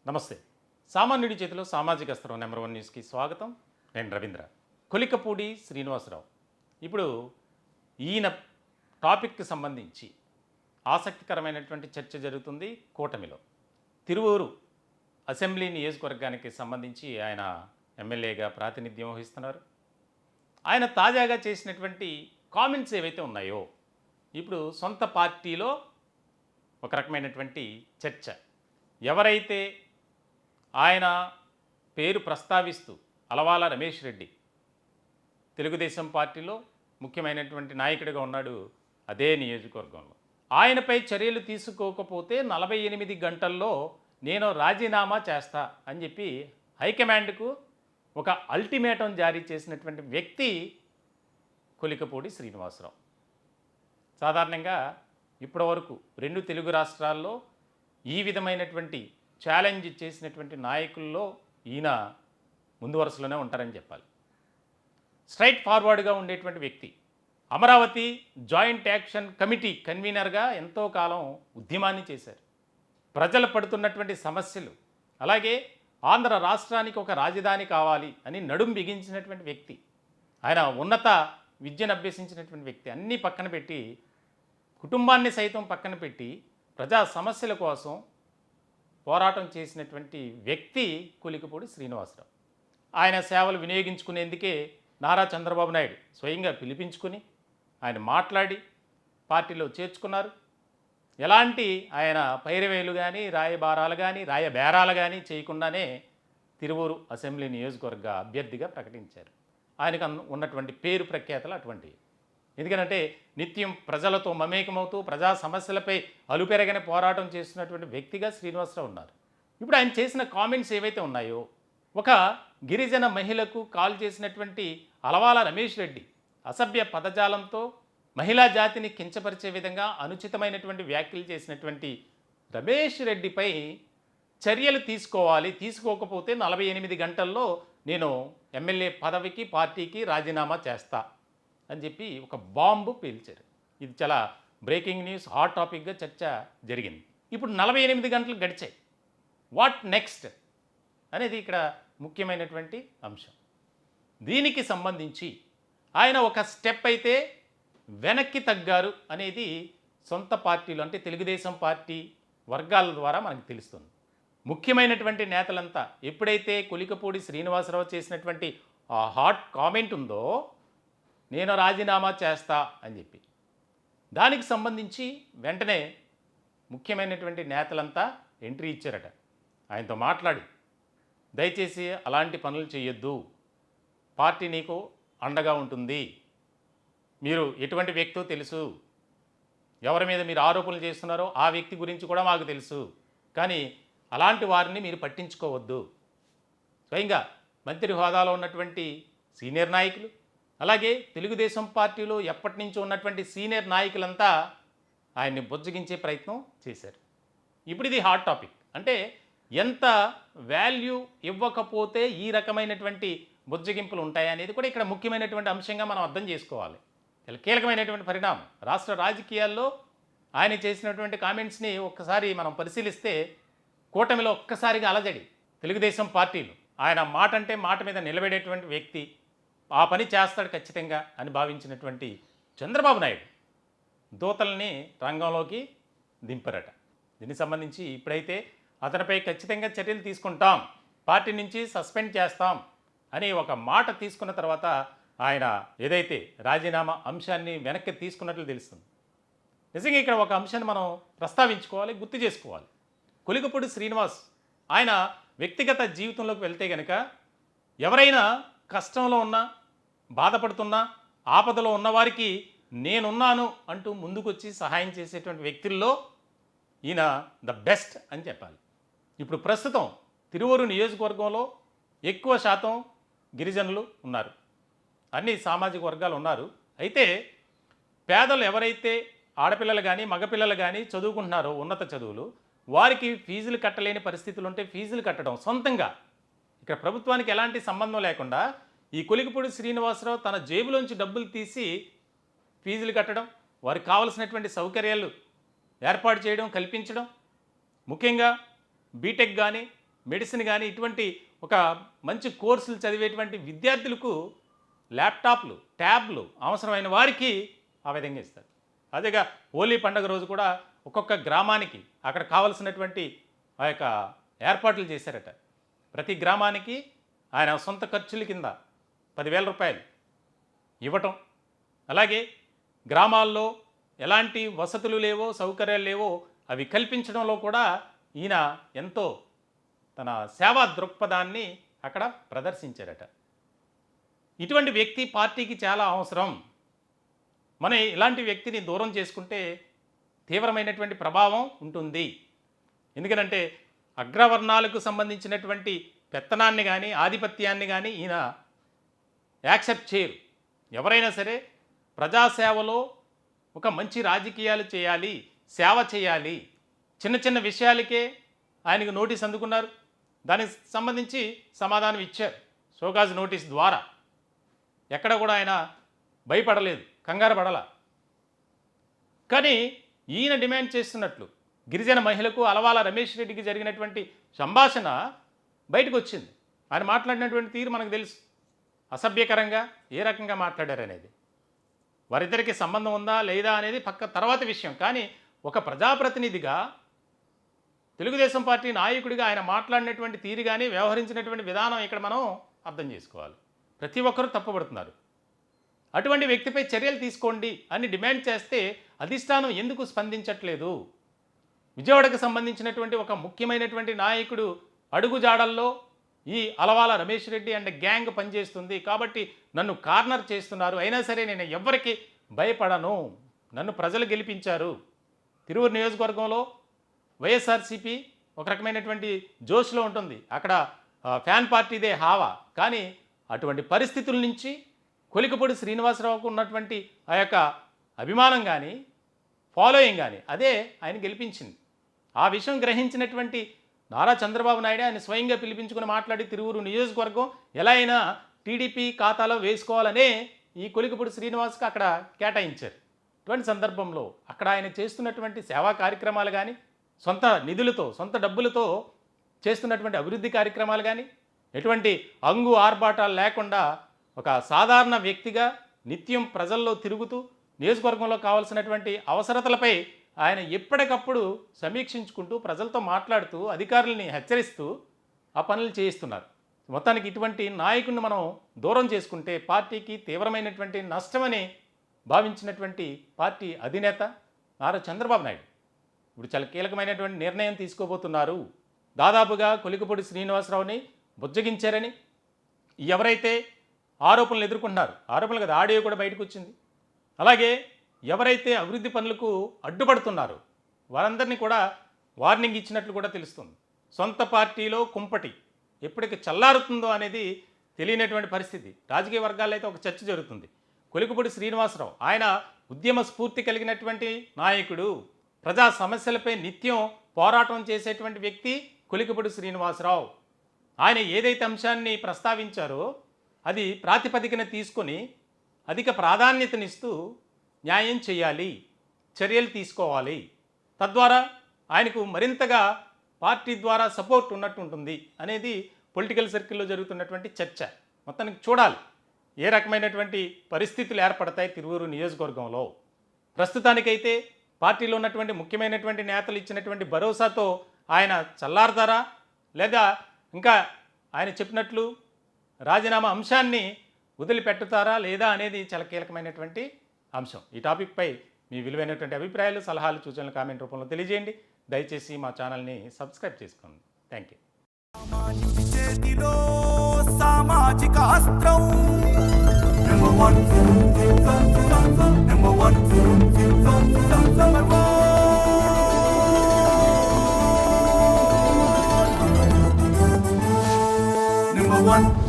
నమస్తే. సామాన్యుడి చేతిలో సామాజిక అస్త్రం నెంబర్ 1 న్యూస్కి స్వాగతం. నేను రవీంద్ర. కొలికపూడి శ్రీనివాసరావు. ఇప్పుడు ఈయన టాపిక్కి సంబంధించి ఆసక్తికరమైనటువంటి చర్చ జరుగుతుంది కూటమిలో. తిరువూరు అసెంబ్లీ నియోజకవర్గానికి సంబంధించి ఆయన ఎమ్మెల్యేగా ప్రాతినిధ్యం వహిస్తున్నారు. ఆయన తాజాగా చేసినటువంటి కామెంట్స్ ఏవైతే ఉన్నాయో ఇప్పుడు సొంత పార్టీలో ఒక రకమైనటువంటి చర్చ. ఎవరైతే ఆయన పేరు ప్రస్తావిస్తూ అలవాల రమేష్ రెడ్డి తెలుగుదేశం పార్టీలో ముఖ్యమైనటువంటి నాయకుడిగా ఉన్నాడు అదే నియోజకవర్గంలో. ఆయనపై చర్యలు తీసుకోకపోతే 48 గంటల్లో నేను రాజీనామా చేస్తా అని చెప్పి హైకమాండ్కు ఒక అల్టిమేటం జారీ చేసినటువంటి వ్యక్తి కొలికపూడి శ్రీనివాసరావు. సాధారణంగా ఇప్పటివరకు 2 తెలుగు రాష్ట్రాల్లో ఈ విధమైనటువంటి ఛాలెంజ్ చేసినటువంటి నాయకుల్లో ఈయన ముందు వరుసలోనే ఉంటారని చెప్పాలి. స్ట్రైట్ ఫార్వర్డ్గా ఉండేటువంటి వ్యక్తి. అమరావతి జాయింట్ యాక్షన్ కమిటీ కన్వీనర్గా ఎంతో కాలం ఉద్యమాన్ని చేశారు. ప్రజలు పడుతున్నటువంటి సమస్యలు, అలాగే ఆంధ్ర రాష్ట్రానికి ఒక రాజధాని కావాలి అని నడుం బిగించినటువంటి వ్యక్తి. ఆయన ఉన్నత విద్యను అభ్యసించినటువంటి వ్యక్తి. అన్నీ పక్కన పెట్టి, కుటుంబాన్ని సైతం పక్కన పెట్టి ప్రజా సమస్యల కోసం పోరాటం చేసినటువంటి వ్యక్తి కొలికపూడి శ్రీనివాసరావు. ఆయన సేవలు వినియోగించుకునేందుకే నారా చంద్రబాబు నాయుడు స్వయంగా పిలిపించుకుని ఆయన మాట్లాడి పార్టీలో చేర్చుకున్నారు. ఎలాంటి ఆయన పైరవేలు కానీ రాయబారాలు కానీ రాయబేరాలు కానీ చేయకుండానే తిరువూరు అసెంబ్లీ నియోజకవర్గ అభ్యర్థిగా ప్రకటించారు. ఆయనకు ఉన్నటువంటి పేరు ప్రఖ్యాతలు అటువంటివి. ఎందుకంటే నిత్యం ప్రజలతో మమేకమవుతూ ప్రజా సమస్యలపై అలుపెరగని పోరాటం చేస్తున్నటువంటి వ్యక్తిగా శ్రీనివాసరావు ఉన్నారు. ఇప్పుడు ఆయన చేసిన కామెంట్స్ ఏవైతే ఉన్నాయో, ఒక గిరిజన మహిళకు కాల్ చేసినటువంటి అలవాల రమేష్ రెడ్డి అసభ్య పదజాలంతో మహిళా జాతిని కించపరిచే విధంగా అనుచితమైనటువంటి వ్యాఖ్యలు చేసినటువంటి రమేష్ రెడ్డిపై చర్యలు తీసుకోవాలి, తీసుకోకపోతే 48 గంటల్లో నేను ఎమ్మెల్యే పదవికి పార్టీకి రాజీనామా చేస్తా అని చెప్పి ఒక బాంబు పేల్చారు. ఇది చాలా బ్రేకింగ్ న్యూస్, హాట్ టాపిక్గా చర్చ జరిగింది. ఇప్పుడు 48 గంటలు గడిచాయి. వాట్ నెక్స్ట్ అనేది ఇక్కడ ముఖ్యమైనటువంటి అంశం. దీనికి సంబంధించి ఆయన ఒక స్టెప్ అయితే వెనక్కి తగ్గారు అనేది సొంత పార్టీలు, అంటే తెలుగుదేశం పార్టీ వర్గాల ద్వారా మనకు తెలుస్తుంది. ముఖ్యమైనటువంటి నేతలంతా ఎప్పుడైతే కొలికపూడి శ్రీనివాసరావు చేసినటువంటి ఆ హాట్ కామెంట్ ఉందో, నేను రాజీనామా చేస్తా అని చెప్పి, దానికి సంబంధించి వెంటనే ముఖ్యమైనటువంటి నేతలంతా ఎంట్రీ ఇచ్చారట. ఆయనతో మాట్లాడి, దయచేసి అలాంటి పనులు చేయొద్దు, పార్టీ నీకు అండగా ఉంటుంది, మీరు ఎటువంటి వ్యక్తో తెలుసు, ఎవరి మీద మీరు ఆరోపణలు చేస్తున్నారో ఆ వ్యక్తి గురించి కూడా మాకు తెలుసు, కానీ అలాంటి వారిని మీరు పట్టించుకోవద్దు. స్వయంగా మంత్రి హోదాలో ఉన్నటువంటి సీనియర్ నాయకులు, అలాగే తెలుగుదేశం పార్టీలో ఎప్పటి నుంచో ఉన్నటువంటి సీనియర్ నాయకులంతా ఆయన్ని బుజ్జగించే ప్రయత్నం చేశారు. ఇప్పుడు ఇది హాట్ టాపిక్. అంటే ఎంత వాల్యూ ఇవ్వకపోతే ఈ రకమైనటువంటి బుజ్జగింపులు ఉంటాయనేది కూడా ఇక్కడ ముఖ్యమైనటువంటి అంశంగా మనం అర్థం చేసుకోవాలి. చాలా కీలకమైనటువంటి పరిణామం. రాష్ట్ర రాజకీయాల్లో ఆయన చేసినటువంటి కామెంట్స్ని ఒక్కసారి మనం పరిశీలిస్తే కూటమిలో ఒక్కసారిగా అలజడి. తెలుగుదేశం పార్టీలు ఆయన మాట అంటే మాట మీద నిలబడేటువంటి వ్యక్తి, ఆ పని చేస్తాడు ఖచ్చితంగా అని భావించినటువంటి చంద్రబాబు నాయుడు దూతల్ని రంగంలోకి దింపారట. దీనికి సంబంధించి ఇప్పుడైతే అతనిపై ఖచ్చితంగా చర్యలు తీసుకుంటాం, పార్టీ నుంచి సస్పెండ్ చేస్తాం అని ఒక మాట తీసుకున్న తర్వాత ఆయన ఏదైతే రాజీనామా అంశాన్ని వెనక్కి తీసుకున్నట్లు తెలుస్తుంది. నిజంగా ఇక్కడ ఒక అంశాన్ని మనం ప్రస్తావించుకోవాలి, గుర్తు చేసుకోవాలి. కొలికపూడి శ్రీనివాస్ ఆయన వ్యక్తిగత జీవితంలోకి వెళ్తే కనుక ఎవరైనా కష్టంలో ఉన్నా, బాధపడుతున్నా, ఆపదలో ఉన్నవారికి నేనున్నాను అంటూ ముందుకొచ్చి సహాయం చేసేటువంటి వ్యక్తుల్లో ఈయన ద బెస్ట్ అని చెప్పాలి. ఇప్పుడు ప్రస్తుతం తిరువూరు నియోజకవర్గంలో ఎక్కువ శాతం గిరిజనులు ఉన్నారు, అన్ని సామాజిక వర్గాలు ఉన్నారు. అయితే పేదలు ఎవరైతే ఆడపిల్లలు కానీ మగపిల్లలు కానీ చదువుకుంటున్నారో ఉన్నత చదువులు, వారికి ఫీజులు కట్టలేని పరిస్థితులు ఉంటే ఫీజులు కట్టడం సొంతంగా, ఇక్కడ ప్రభుత్వానికి ఎలాంటి సంబంధం లేకుండా ఈ కొలికపూడి శ్రీనివాసరావు తన జేబులోంచి డబ్బులు తీసి ఫీజులు కట్టడం, వారికి కావలసినటువంటి సౌకర్యాలు ఏర్పాటు చేయడం, కల్పించడం, ముఖ్యంగా బీటెక్ కానీ మెడిసిన్ కానీ ఇటువంటి ఒక మంచి కోర్సులు చదివేటువంటి విద్యార్థులకు ల్యాప్టాప్లు, ట్యాబ్లు అవసరమైన వారికి ఆ విధంగా ఇస్తారు. అదేగా హోలీ పండుగ రోజు కూడా ఒక్కొక్క గ్రామానికి అక్కడ కావలసినటువంటి ఆ యొక్క ఏర్పాట్లు చేశారట. ప్రతి గ్రామానికి ఆయన సొంత ఖర్చుల కింద 10,000 రూపాయలు ఇవ్వటం, అలాగే గ్రామాల్లో ఎలాంటి వసతులు లేవో, సౌకర్యాలు లేవో అవి కల్పించడంలో కూడా ఈయన ఎంతో తన సేవా దృక్పథాన్ని అక్కడ ప్రదర్శించారట. ఇటువంటి వ్యక్తి పార్టీకి చాలా అవసరం. మనం ఇలాంటి వ్యక్తిని దూరం చేసుకుంటే తీవ్రమైనటువంటి ప్రభావం ఉంటుంది. ఎందుకనంటే అగ్రవర్ణాలకు సంబంధించినటువంటి పెత్తనాన్ని కానీ ఆధిపత్యాన్ని కానీ ఈయన యాక్సెప్ట్ చేయరు. ఎవరైనా సరే ప్రజాసేవలో ఒక మంచి రాజకీయాలు చేయాలి, సేవ చేయాలి. చిన్న చిన్న విషయాలకే ఆయనకు నోటీస్ అందుకున్నారు, దానికి సంబంధించి సమాధానం ఇచ్చారు షోకాజ్ నోటీస్ ద్వారా. ఎక్కడ కూడా ఆయన భయపడలేదు, కంగారు పడల. కానీ ఈయన డిమాండ్ చేస్తున్నట్లు గిరిజన మహిళకు అలవాల రమేష్ రెడ్డికి జరిగినటువంటి సంభాషణ బయటకు వచ్చింది. ఆయన మాట్లాడినటువంటి తీరు మనకు తెలుసు. అసభ్యకరంగా ఏ రకంగా మాట్లాడారనేది, వారిద్దరికి సంబంధం ఉందా లేదా అనేది పక్క తర్వాత విషయం. కానీ ఒక ప్రజాప్రతినిధిగా, తెలుగుదేశం పార్టీ నాయకుడిగా ఆయన మాట్లాడినటువంటి తీరు కానీ వ్యవహరించినటువంటి విధానం ఇక్కడ మనం అర్థం చేసుకోవాలి. ప్రతి ఒక్కరూ తప్పుపడుతున్నారు. అటువంటి వ్యక్తిపై చర్యలు తీసుకోండి అని డిమాండ్ చేస్తే అధిష్టానం ఎందుకు స్పందించట్లేదు? విజయవాడకు సంబంధించినటువంటి ఒక ముఖ్యమైనటువంటి నాయకుడు అడుగుజాడల్లో ఈ అలవాల రమేష్ రెడ్డి అండ్ గ్యాంగ్ పనిచేస్తుంది కాబట్టి నన్ను కార్నర్ చేస్తున్నారు. అయినా సరే నేను ఎవ్వరికి భయపడను, నన్ను ప్రజలు గెలిపించారు. తిరువూరు నియోజకవర్గంలో వైఎస్ఆర్సీపీ ఒక రకమైనటువంటి జోష్లో ఉంటుంది, అక్కడ ఫ్యాన్ పార్టీదే హావా. కానీ అటువంటి పరిస్థితుల నుంచి కొలికపూడి శ్రీనివాసరావుకు ఉన్నటువంటి ఆ యొక్క అభిమానం కానీ ఫాలోయింగ్ కానీ అదే ఆయన గెలిపించింది. ఆ విషయం గ్రహించినటువంటి నారా చంద్రబాబు నాయుడు ఆయన స్వయంగా పిలిపించుకుని మాట్లాడి తిరువూరు నియోజకవర్గం ఎలా అయినా టీడీపీ ఖాతాలో వేసుకోవాలనే ఈ కొలికపూడి శ్రీనివాస్కి అక్కడ కేటాయించారు. ఇటువంటి సందర్భంలో అక్కడ ఆయన చేస్తున్నటువంటి సేవా కార్యక్రమాలు కానీ, సొంత నిధులతో, సొంత డబ్బులతో చేస్తున్నటువంటి అభివృద్ధి కార్యక్రమాలు కానీ, ఎటువంటి అంగు ఆర్భాటాలు లేకుండా ఒక సాధారణ వ్యక్తిగా నిత్యం ప్రజల్లో తిరుగుతూ నియోజకవర్గంలో కావాల్సినటువంటి అవసరతలపై ఆయన ఎప్పటికప్పుడు సమీక్షించుకుంటూ ప్రజలతో మాట్లాడుతూ అధికారులని హెచ్చరిస్తూ ఆ పనులు చేయిస్తున్నారు. మొత్తానికి ఇటువంటి నాయకుడిని మనం దూరం చేసుకుంటే పార్టీకి తీవ్రమైనటువంటి నష్టమని భావించినటువంటి పార్టీ అధినేత నారా చంద్రబాబు నాయుడు ఇప్పుడు చాలా కీలకమైనటువంటి నిర్ణయం తీసుకోబోతున్నారు. దాదాపుగా కొలికపూడి శ్రీనివాసరావుని బుజ్జగించారని ఎవరైతే ఆరోపణలు ఎదుర్కొంటున్నారు, ఆరోపణలు కదా, ఆడియో కూడా బయటకు వచ్చింది. అలాగే ఎవరైతే అభివృద్ధి పనులకు అడ్డుపడుతున్నారో వారందరినీ కూడా వార్నింగ్ ఇచ్చినట్లు కూడా తెలుస్తుంది. సొంత పార్టీలో కుంపటి ఎప్పటికి చల్లారుతుందో అనేది తెలియనటువంటి పరిస్థితి. రాజకీయ వర్గాల్లో అయితే ఒక చర్చ జరుగుతుంది. కొలికపూడి శ్రీనివాసరావు ఆయన ఉద్యమ స్ఫూర్తి కలిగినటువంటి నాయకుడు, ప్రజా సమస్యలపై నిత్యం పోరాటం చేసేటువంటి వ్యక్తి కొలికపూడి శ్రీనివాసరావు. ఆయన ఏదైతే అంశాన్ని ప్రస్తావించారో అది ప్రాతిపదికన తీసుకొని అధిక ప్రాధాన్యతనిస్తూ న్యాయం చేయాలి, చర్యలు తీసుకోవాలి. తద్వారా ఆయనకు మరింతగా పార్టీ ద్వారా సపోర్ట్ ఉన్నట్టు ఉంటుంది అనేది పొలిటికల్ సర్కిల్లో జరుగుతున్నటువంటి చర్చ. మొత్తానికి చూడాలి ఏ రకమైనటువంటి పరిస్థితులు ఏర్పడతాయి తిరువూరు నియోజకవర్గంలో. ప్రస్తుతానికైతే పార్టీలో ఉన్నటువంటి ముఖ్యమైనటువంటి నేతలు ఇచ్చినటువంటి భరోసాతో ఆయన చల్లారతారా, లేదా ఇంకా ఆయన చెప్పినట్లు రాజీనామా అంశాన్ని వదిలిపెట్టుతారా లేదా అనేది చాలా కీలకమైనటువంటి అంశం. ఈ టాపిక్పై మీ విలువైనటువంటి అభిప్రాయాలు, సలహాలు, సూచనలు కామెంట్ రూపంలో తెలియజేయండి. దయచేసి మా ఛానల్ని సబ్స్క్రైబ్ చేసుకోండి. Thank you. సామాజిక అస్త్రం Number one.